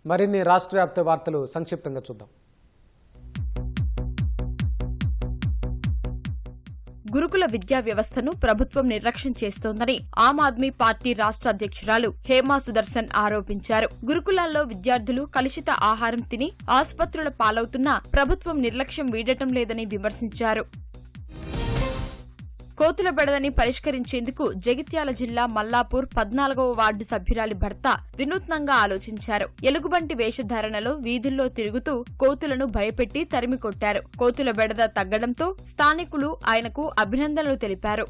మరిన్ని రాష్ట్ర వ్యాప్త వార్తలు సంక్షిప్తంగా చూద్దాం. గురుకుల విద్యా వ్యవస్థను ప్రభుత్వం నిర్లక్ష్యం చేస్తోందని ఆమ్ ఆద్మీ పార్టీ రాష్ట్ర అధ్యక్షురాలు హేమా సుదర్శన్ ఆరోపించారు. గురుకులాల్లో విద్యార్థులు కలుషిత ఆహారం తిని ఆసుపత్రుల పాలవుతున్నా ప్రభుత్వం నిర్లక్ష్యం వీడటం లేదని విమర్శించారు. కోతుల బెడదని పరిష్కరించేందుకు జగిత్యాల జిల్లా మల్లాపూర్ 14వ వార్డు సభ్యురాలి భర్త వినూత్నంగా ఆలోచించారు. ఎలుగుబంటి వేషధారణలో వీధుల్లో తిరుగుతూ కోతులను భయపెట్టి తరిమికొట్టారు. కోతుల బెడద తగ్గడంతో స్థానికులు ఆయనకు అభినందనలు తెలిపారు.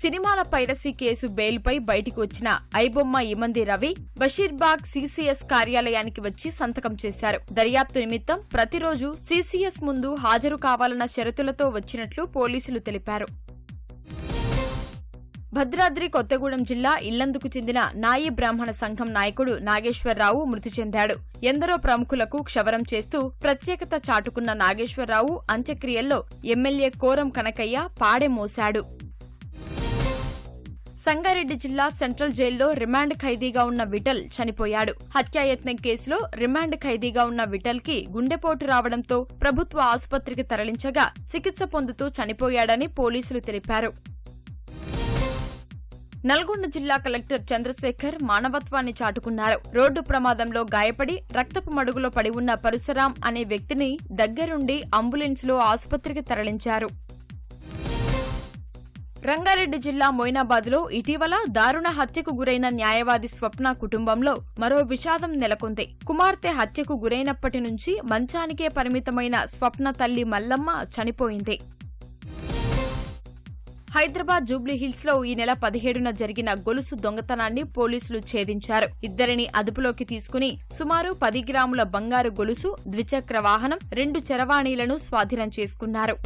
సినిమాల పైరసీ కేసు బెయిల్పై బయటికి వచ్చిన ఐబొమ్మ ఇమంది రవి బషీర్బాగ్ సీసీఎస్ కార్యాలయానికి వచ్చి సంతకం చేశారు. దర్యాప్తు నిమిత్తం ప్రతిరోజు సీసీఎస్ ముందు హాజరు కావాలన్న షరతులతో వచ్చినట్లు పోలీసులు తెలిపారు. భద్రాద్రి కొత్తగూడెం జిల్లా ఇల్లందుకు చెందిన నాయి బ్రాహ్మణ సంఘం నాయకుడు నాగేశ్వరరావు మృతి చెందాడు. ఎందరో ప్రముఖులకు క్షవరం చేస్తూ ప్రత్యేకత చాటుకున్న నాగేశ్వరరావు అంత్యక్రియల్లో ఎమ్మెల్యే కోరం కనకయ్య పాడె మోశాడు. సంగారెడ్డి జిల్లా సెంట్రల్ జైల్లో రిమాండ్ ఖైదీగా ఉన్న విఠల్ చనిపోయాడు. హత్యాయత్నం కేసులో రిమాండ్ ఖైదీగా ఉన్న విఠల్ కి గుండెపోటు రావడంతో ప్రభుత్వ ఆసుపత్రికి తరలించగా చికిత్స పొందుతూ చనిపోయాడని పోలీసులు తెలిపారు. నల్గొండ జిల్లా కలెక్టర్ చంద్రశేఖర్ మానవత్వాన్ని చాటుకున్నారు. రోడ్డు ప్రమాదంలో గాయపడి రక్తపు మడుగులో పడి ఉన్న పరశురాం అనే వ్యక్తిని దగ్గరుండి అంబులెన్స్లో ఆసుపత్రికి తరలించారు. రంగారెడ్డి జిల్లా మొయినాబాద్లో ఇటీవల దారుణ హత్యకు గురైన న్యాయవాది స్వప్న కుటుంబంలో మరో విషాదం నెలకొంది. కుమార్తె హత్యకు గురైనప్పటి నుంచి మంచానికే పరిమితమైన స్వప్న తల్లి మల్లమ్మ చనిపోయింది. హైదరాబాద్ జూబ్లీహిల్స్ లో ఈ నెల 17న జరిగిన గొలుసు దొంగతనాన్ని పోలీసులు ఛేదించారు. ఇద్దరిని అదుపులోకి తీసుకుని సుమారు 10 గ్రాముల బంగారు గొలుసు, ద్విచక్ర వాహనం, 2 చరవాణీలను స్వాధీనం చేసుకున్నారు.